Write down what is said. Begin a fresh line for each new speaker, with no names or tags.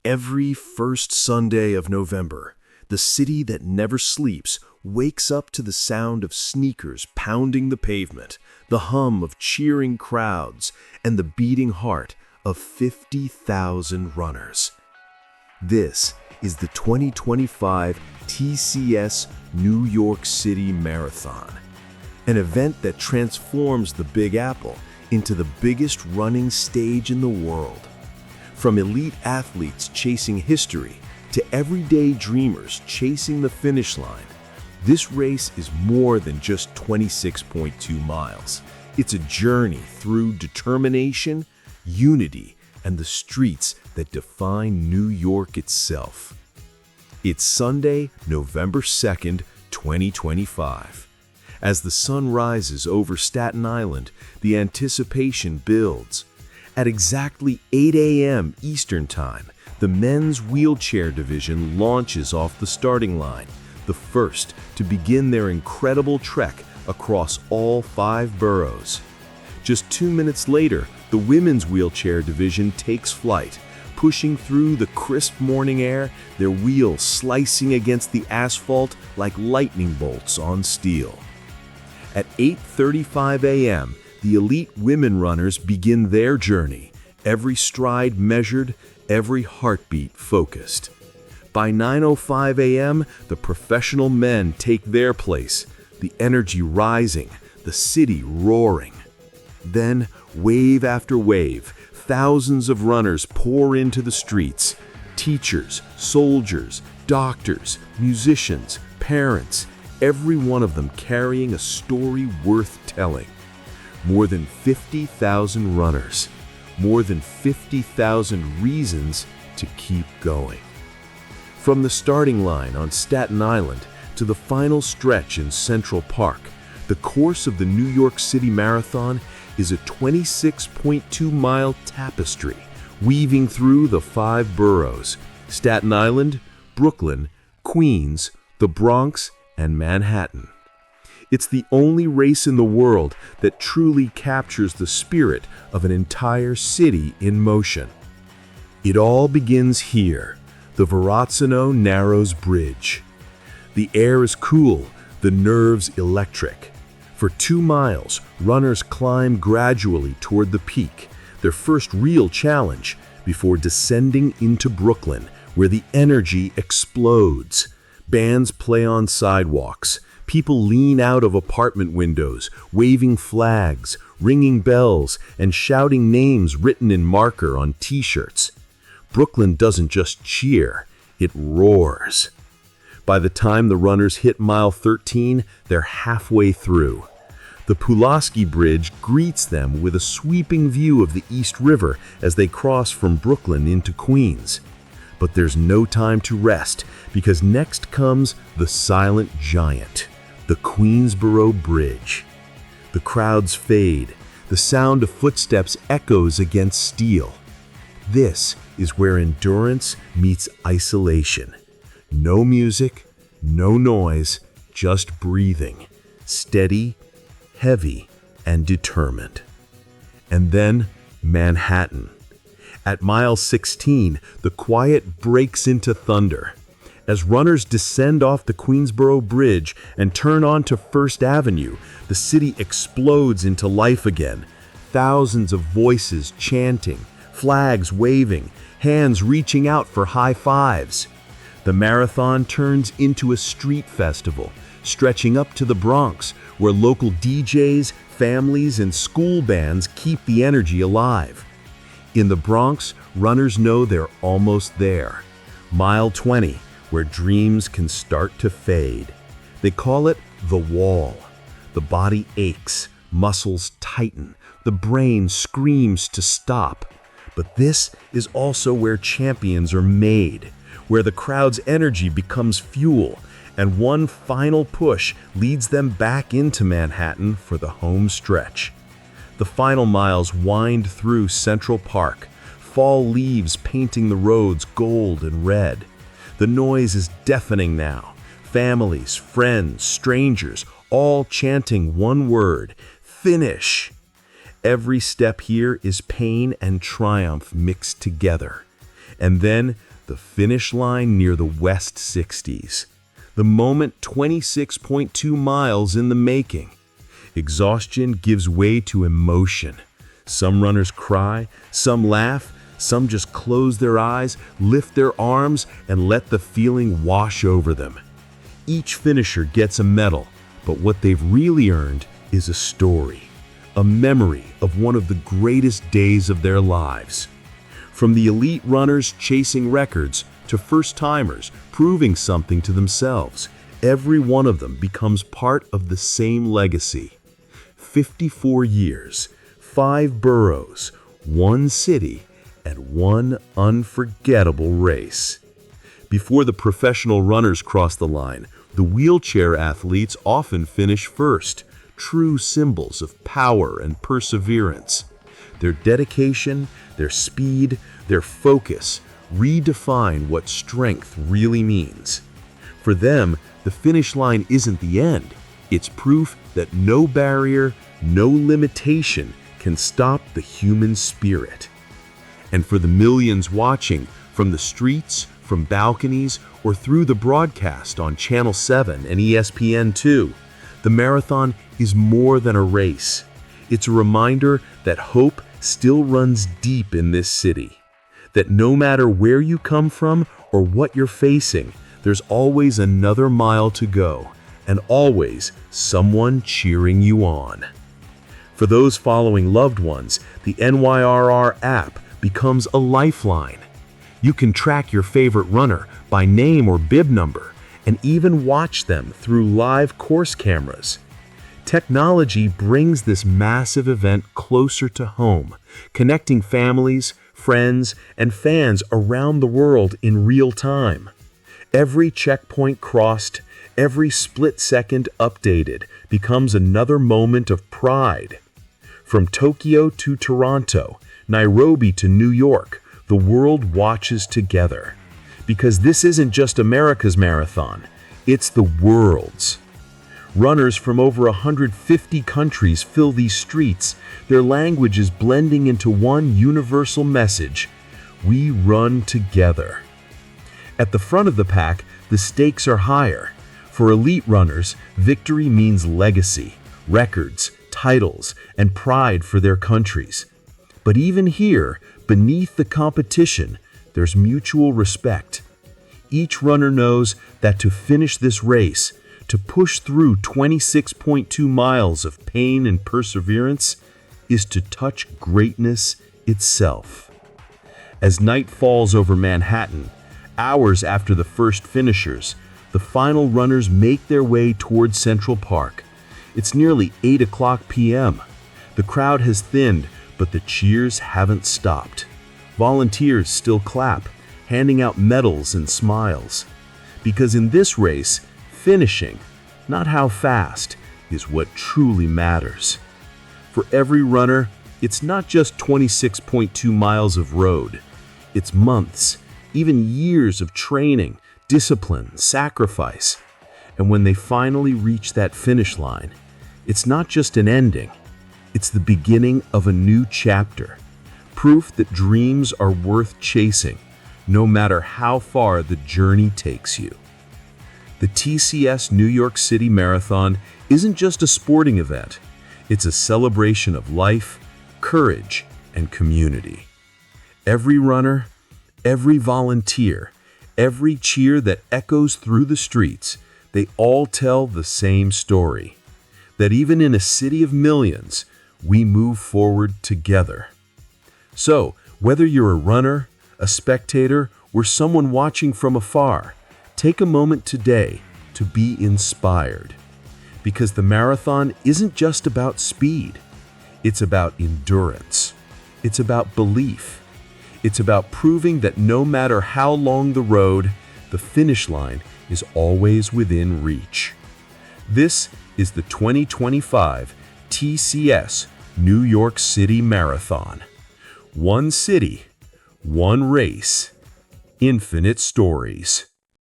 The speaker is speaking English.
Every first Sunday of November, the city that never sleeps wakes up to the sound of sneakers pounding the pavement, the hum of cheering crowds, and the beating heart of 50,000 runners. This is the 2025 TCS New York City Marathon, an event that transforms the Big Apple into the biggest running stage in the world. From elite athletes chasing history to everyday dreamers chasing the finish line, this race is more than just 26.2 miles. It's a journey through determination, unity, and the streets that define New York itself. It's Sunday, November 2nd, 2025. As the sun rises over Staten Island, the anticipation builds. At exactly 8 a.m. Eastern Time, the men's wheelchair division launches off the starting line, the first to begin their incredible trek across all 5 boroughs. Just 2 minutes later, the women's wheelchair division takes flight, pushing through the crisp morning air, their wheels slicing against the asphalt like lightning bolts on steel. At 8:35 a.m., the elite women runners begin their journey, every stride measured, every heartbeat focused. By 9:05 a.m., the professional men take their place, the energy rising, the city roaring. Then, wave after wave, thousands of runners pour into the streets. Teachers, soldiers, doctors, musicians, parents, every one of them carrying a story worth telling. More than 50,000 runners, more than 50,000 reasons to keep going. From the starting line on Staten Island to the final stretch in Central Park, the course of the New York City Marathon is a 26.2-mile tapestry weaving through the 5 boroughs: Staten Island, Brooklyn, Queens, the Bronx, and Manhattan. It's the only race in the world that truly captures the spirit of an entire city in motion. It all begins here, the Verrazano-Narrows Bridge. The air is cool, the nerves electric. For 2 miles, runners climb gradually toward the peak, their first real challenge, before descending into Brooklyn, where the energy explodes. Bands play on sidewalks. People lean out of apartment windows, waving flags, ringing bells, and shouting names written in marker on t-shirts. Brooklyn doesn't just cheer, it roars. By the time the runners hit mile 13, they're halfway through. The Pulaski Bridge greets them with a sweeping view of the East River as they cross from Brooklyn into Queens. But there's no time to rest, because next comes the silent giant, the Queensboro Bridge. The crowds fade. The sound of footsteps echoes against steel. This is where endurance meets isolation. No music, no noise, just breathing, steady, heavy, and determined. And then Manhattan. At mile 16, the quiet breaks into thunder. As runners descend off the Queensboro Bridge and turn onto First Avenue, the city explodes into life again. Thousands of voices chanting, flags waving, hands reaching out for high fives. The marathon turns into a street festival, stretching up to the Bronx, where local DJs, families, and school bands keep the energy alive. In the Bronx, runners know they're almost there. Mile 20, where dreams can start to fade. They call it the wall. The body aches, muscles tighten, the brain screams to stop. But this is also where champions are made, where the crowd's energy becomes fuel, and one final push leads them back into Manhattan for the home stretch. The final miles wind through Central Park, fall leaves painting the roads gold and red. The noise is deafening now. Families, friends, strangers, all chanting one word: finish. Every step here is pain and triumph mixed together. And then the finish line near the West 60s. The moment 26.2 miles in the making. Exhaustion gives way to emotion. Some runners cry, some laugh, some just close their eyes, lift their arms, and let the feeling wash over them. Each finisher gets a medal, but what they've really earned is a story, a memory of one of the greatest days of their lives. From the elite runners chasing records to first-timers proving something to themselves, every one of them becomes part of the same legacy. 54 years, 5 boroughs, 1 city, and 1 unforgettable race. Before the professional runners cross the line, the wheelchair athletes often finish first, true symbols of power and perseverance. Their dedication, their speed, their focus redefine what strength really means. For them, the finish line isn't the end. It's proof that no barrier, no limitation can stop the human spirit. And for the millions watching, from the streets, from balconies, or through the broadcast on Channel 7 and ESPN2, the marathon is more than a race. It's a reminder that hope still runs deep in this city. That no matter where you come from or what you're facing, there's always another mile to go, and always someone cheering you on. For those following loved ones, the NYRR app becomes a lifeline. You can track your favorite runner by name or bib number, and even watch them through live course cameras. Technology brings this massive event closer to home, connecting families, friends, and fans around the world in real time. Every checkpoint crossed, every split second updated becomes another moment of pride. From Tokyo to Toronto, Nairobi to New York, the world watches together. Because this isn't just America's marathon, it's the world's. Runners from over 150 countries fill these streets, their languages blending into one universal message: we run together. At the front of the pack, the stakes are higher. For elite runners, victory means legacy, records, titles, and pride for their countries. But even here, beneath the competition, there's mutual respect. Each runner knows that to finish this race, to push through 26.2 miles of pain and perseverance, is to touch greatness itself. As night falls over Manhattan, hours after the first finishers, the final runners make their way towards Central Park. It's nearly 8 o'clock p.m. The crowd has thinned, but the cheers haven't stopped. Volunteers still clap, handing out medals and smiles. Because in this race, finishing, not how fast, is what truly matters. For every runner, it's not just 26.2 miles of road. It's months, even years of training, discipline, sacrifice. And when they finally reach that finish line, it's not just an ending. It's the beginning of a new chapter. Proof that dreams are worth chasing, no matter how far the journey takes you. The TCS New York City Marathon isn't just a sporting event. It's a celebration of life, courage, and community. Every runner, every volunteer, every cheer that echoes through the streets, they all tell the same story. That even in a city of millions, we move forward together. So, whether you're a runner, a spectator, or someone watching from afar, take a moment today to be inspired. Because the marathon isn't just about speed. It's about endurance. It's about belief. It's about proving that no matter how long the road, the finish line is always within reach. This is the 2025 TCS New York City Marathon. One city, one race, infinite stories.